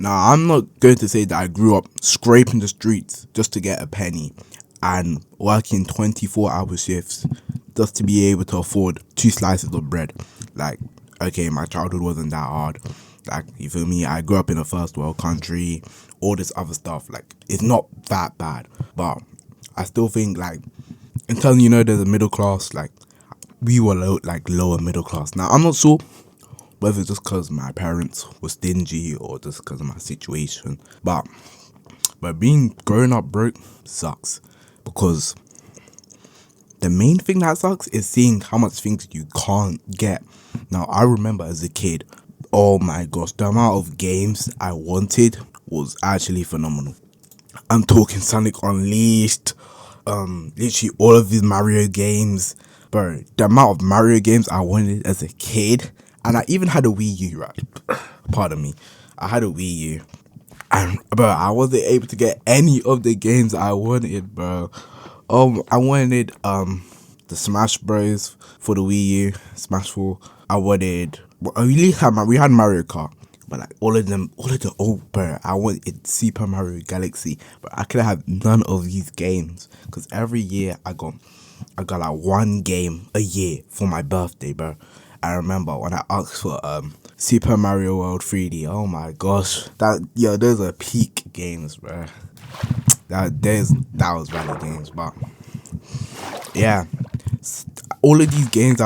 Now, I'm not going to say that I grew up scraping the streets just to get a penny and working 24-hour shifts just to be able to afford 2 slices of bread. Like, okay, my childhood wasn't that hard. Like, you feel me? I grew up in a first world country, all this other stuff. Like, it's not that bad. But I still think, like, until there's a middle class, like, we were lower middle class. Now, I'm not sure whether it's just because my parents were stingy or just because of my situation. But being growing up broke sucks, because the main thing that sucks is seeing how much things you can't get. Now, I remember as a kid, oh my gosh, the amount of games I wanted was actually phenomenal. I'm talking Sonic Unleashed, literally all of these Mario games. Bro, the amount of Mario games I wanted as a kid. And I even had a Wii U, right? Pardon me. I had a Wii U. And, bro, I wasn't able to get any of the games I wanted, bro. I wanted the Smash Bros for the Wii U, Smash 4. We had Mario Kart, but like all of the old, bro. I wanted Super Mario Galaxy, but I could have none of these games because every year I got like one game a year for my birthday, bro. I remember when I asked for Super Mario World 3D. Oh my gosh, those are peak games, bro. That was valid games, but yeah, all of these games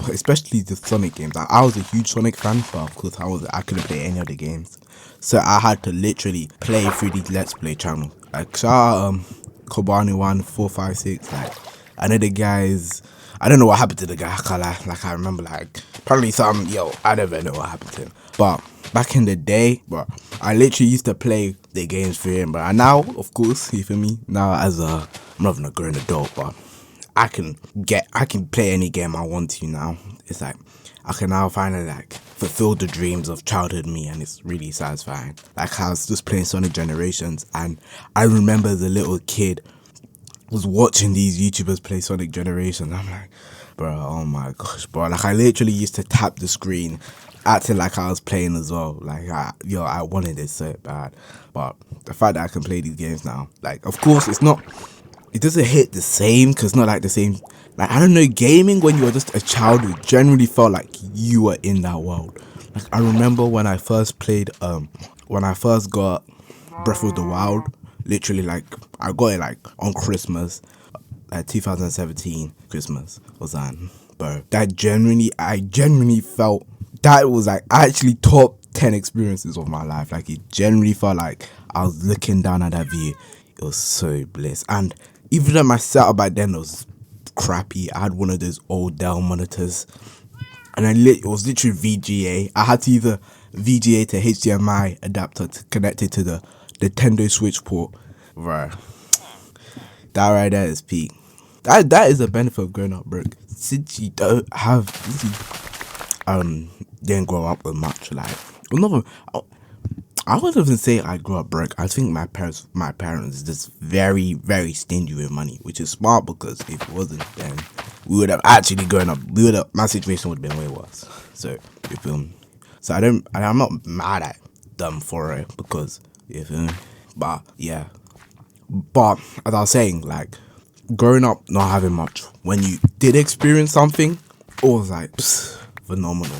especially the Sonic games. I was a huge Sonic fan, but of course I couldn't play any other games, so I had to literally play through these Let's Play channels. Like shout out Kobani 1456. Like I know the guys. I don't know what happened to the guy. I can't lie. Like I remember, like probably I don't even know what happened to him. But back in the day, bro, I literally used to play the games for him. But now, of course, you feel me? Now I'm not even a grown adult, but I can play any game I want to now. It's like I can now finally like fulfill the dreams of childhood me, and it's really satisfying. Like I was just playing Sonic Generations, and I remember as a little kid was watching these YouTubers play Sonic Generations. I'm like, bro, oh my gosh, bro. Like I literally used to tap the screen, acting like I was playing as well. Like I wanted it so bad. But the fact that I can play these games now, like of course it doesn't hit the same, because it's not like the same. Like I don't know, gaming when you were just a child, it generally felt like you were in that world. Like I remember when I first got Breath of the Wild. Literally, like, I got it, like, on Christmas, 2017 Christmas was that, bro. I genuinely felt, that was, like, actually top 10 experiences of my life. Like, it genuinely felt like I was looking down at that view. It was so bliss. And even though my setup back then was crappy, I had one of those old Dell monitors, and it was literally VGA. I had to either VGA to HDMI adapter to connect it to the Nintendo Switch port. Right. That right there is peak. That is a benefit of growing up broke. Since you didn't grow up with much, like I wouldn't even say I grew up broke. I think my parents just very, very stingy with money, which is smart, because if it wasn't, then we would have actually grown up. My situation would have been way worse. So you feel me? So I'm not mad at them for it, because you feel me? But yeah. But as I was saying, like growing up not having much, when you did experience something, it was like phenomenal.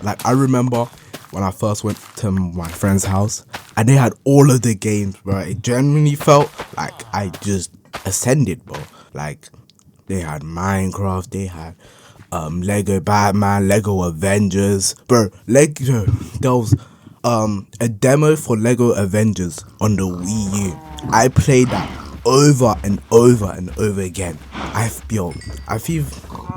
Like I remember when I first went to my friend's house and they had all of the games, bro. It genuinely felt like I just ascended, bro. Like they had Minecraft, they had Lego Batman, Lego Avengers, bro. There was a demo for Lego Avengers on the Wii U. I played that over and over and over again. I feel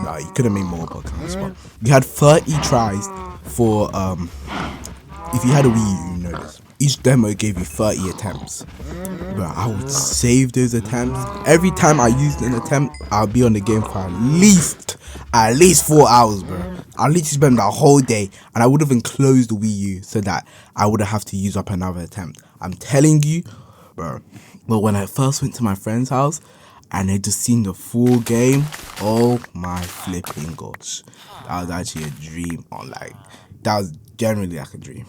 no, you could have made more podcasts, but you had 30 tries for if you had a Wii U, you know this. Each demo gave you 30 attempts. Bro, I would save those attempts. Every time I used an attempt, I'll be on the game for at least 4 hours, bro. I'll literally spend the whole day, and I would have enclosed the Wii U so that I wouldn't have to use up another attempt. I'm telling you, bro. But when I first went to my friend's house and they just seen the full game, oh my flipping gosh, that was actually a dream. That was generally like a dream.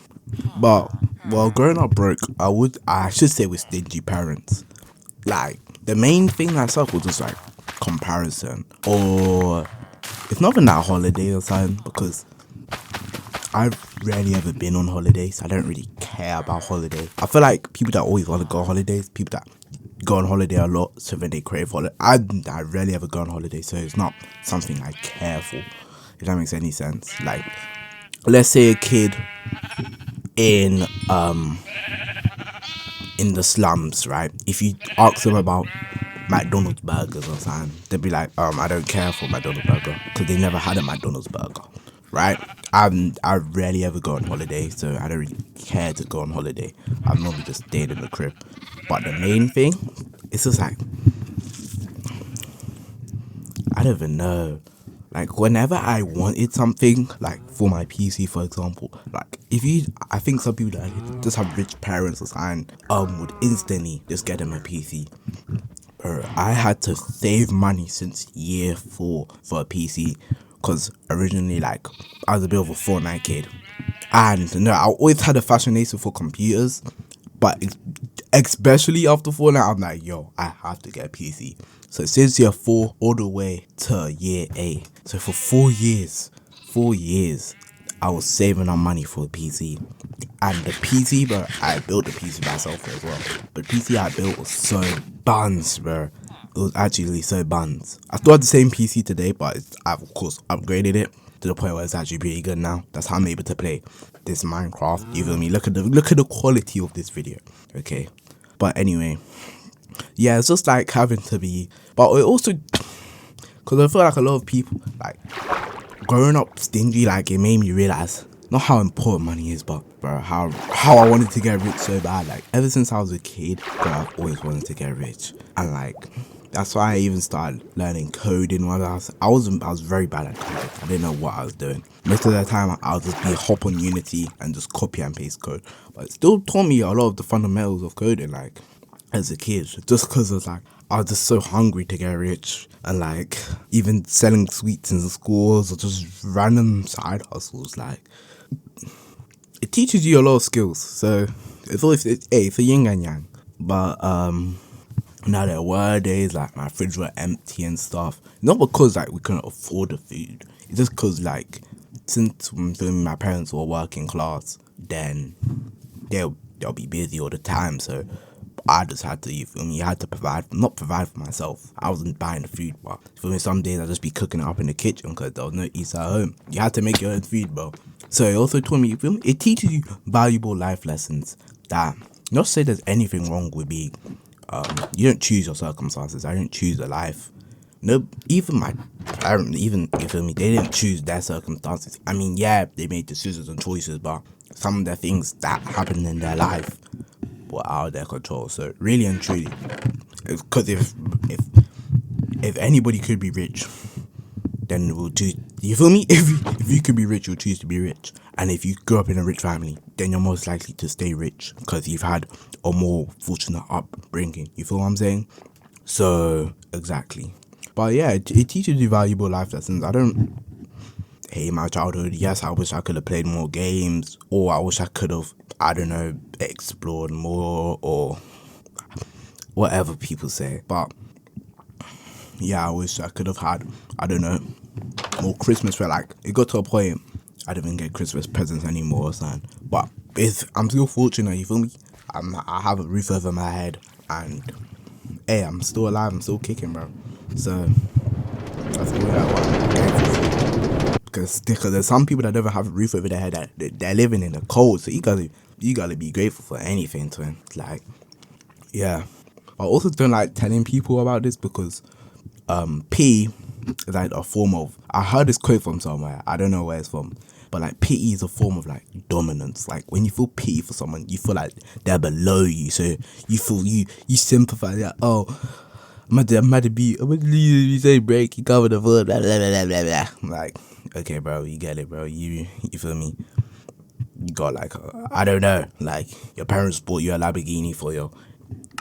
But Well, growing up broke, I should say with stingy parents. Like, the main thing that sucked was just like comparison. Or, it's not even that holiday or something, because I've rarely ever been on holidays. I don't really care about holiday. I feel like people that always want to go on holidays, people that go on holiday a lot, so then they crave holiday. I rarely ever go on holiday, so it's not something I care for, if that makes any sense. Like, let's say a kid in the slums, right? If you ask them about McDonald's burgers or something, they'd be like, I don't care for McDonald's burger because they never had a McDonald's burger, right? I rarely ever go on holiday, so I don't really care to go on holiday. I've normally just stayed in the crib. But the main thing, it's just like, I don't even know. Like, whenever I wanted something, like for my PC, for example, like I think some people that just have rich parents or something, would instantly just get them a PC. Bro, I had to save money since year 4 for a PC, cause originally, like, I was a bit of a Fortnite kid, and no, I always had a fascination for computers, but especially after Fortnite, I'm like, yo, I have to get a PC. So since year 4 all the way to year 8, so for 4 years, I was saving up money for a PC. And the PC, bro, I built the PC myself as well. But the PC I built was so buns, bro. It was actually so buns. I still have the same PC today, but I've of course upgraded it to the point where it's actually pretty good now. That's how I'm able to play this Minecraft. You feel me? Look at the quality of this video. Okay. But anyway, yeah, it's just like having to be, but it also, because I feel like a lot of people, like, growing up stingy, like, it made me realize not how important money is, but bro, how I wanted to get rich so bad. Like, ever since I was a kid, bro, I've always wanted to get rich, and like, that's why I even started learning coding when I was very bad at coding. I didn't know what I was doing. Most of the time, I'll just be hop on Unity and just copy and paste code. But it still taught me a lot of the fundamentals of coding, like, as a kid, just because I was just so hungry to get rich, and like, even selling sweets in the schools or just random side hustles, like, it teaches you a lot of skills. So it's a yin and yang. But now there were days like my fridge were empty and stuff. Not because like we couldn't afford the food. It's just because like, since my parents were working class, then they'll be busy all the time. So I just had to, you feel me? I had to not provide for myself. I wasn't buying the food, but you feel me? Some days I'd just be cooking it up in the kitchen because there was no eats at home. You had to make your own food, bro. So it also taught me, you feel me? It teaches you valuable life lessons that, not to say there's anything wrong with being, you don't choose your circumstances. I didn't choose a life. No, even my parents, even, you feel me? They didn't choose their circumstances. I mean, yeah, they made decisions and choices, but some of the things that happened in their life were out of their control. So really and truly, because if anybody could be rich, then we'll choose. You feel me? If you could be rich, you'll choose to be rich. And if you grew up in a rich family, then you're most likely to stay rich because you've had a more fortunate upbringing. You feel what I'm saying? So exactly. But yeah, it teaches you valuable life lessons. I don't hate my childhood. Yes, I wish I could have played more games, or I wish I could have, I don't know, explored more, or whatever people say. But yeah, I wish I could have had, I don't know, more Christmas. Where like, it got to a point I didn't even get Christmas presents anymore or something. But I'm still fortunate, you feel me? I have a roof over my head, and hey, I'm still alive, I'm still kicking, bro. So that's all I want. Because there's some people that never have a roof over their head, that they're living in the cold. So you gotta be grateful for anything, twin. Like, yeah. I also don't like telling people about this because P is like a form of, I heard this quote from somewhere, I don't know where it's from, but like, pity is a form of like dominance. Like, when you feel pity for someone, you feel like they're below you, so you feel you sympathize. Like, oh, I'm gonna say break, you cover the foot, blah blah blah blah blah. Like, okay, bro, you get it, bro. You feel me? You got like, I don't know, like, your parents bought you a Lamborghini for your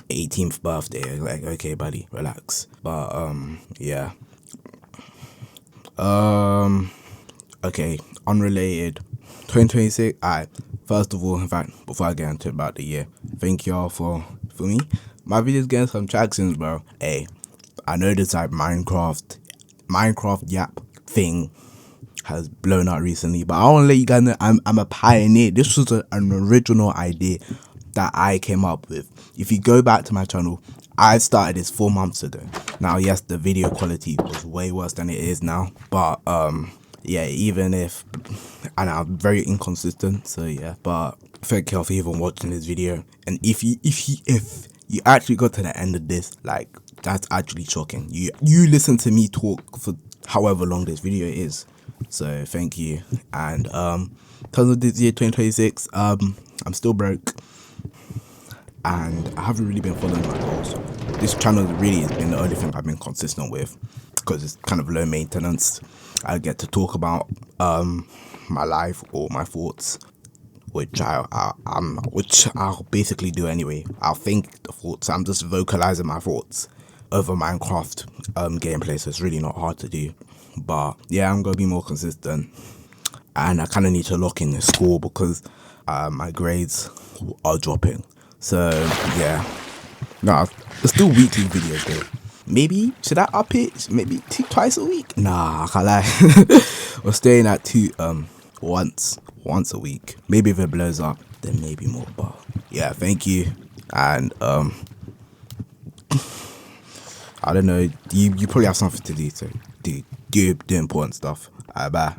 18th birthday. Like, okay, buddy, relax. But yeah. Okay, unrelated 2026. Alright, first of all, in fact, before I get into about the year, thank y'all for me. My video's getting some traction, bro. Hey, I know this like Minecraft Yap thing has blown out recently, but I want to let you guys know I'm a pioneer. This was an original idea that I came up with. If you go back to my channel, I started this 4 months ago. Now, yes, the video quality was way worse than it is now, but yeah, even if, and I'm very inconsistent, so yeah, but thank you for even watching this video. And if you actually got to the end of this, like, that's actually shocking. You listen to me talk for however long this video is, so thank you. And terms of this year 2026, I'm still broke and I haven't really been following my goals. This channel really has been the only thing I've been consistent with because it's kind of low maintenance. I get to talk about my life or my thoughts, which I'll basically do anyway. I'll think the thoughts. I'm just vocalizing my thoughts over Minecraft gameplay, so it's really not hard to do. But yeah, I'm gonna be more consistent, and I kind of need to lock in the score because my grades are dropping. So yeah, no, it's still weekly videos though. Maybe should I up it? Maybe twice a week? Nah, I can't lie. We're staying at two once a week. Maybe if it blows up, then maybe more. But yeah, thank you. And I don't know. You probably have something to do, so do important stuff. Bye.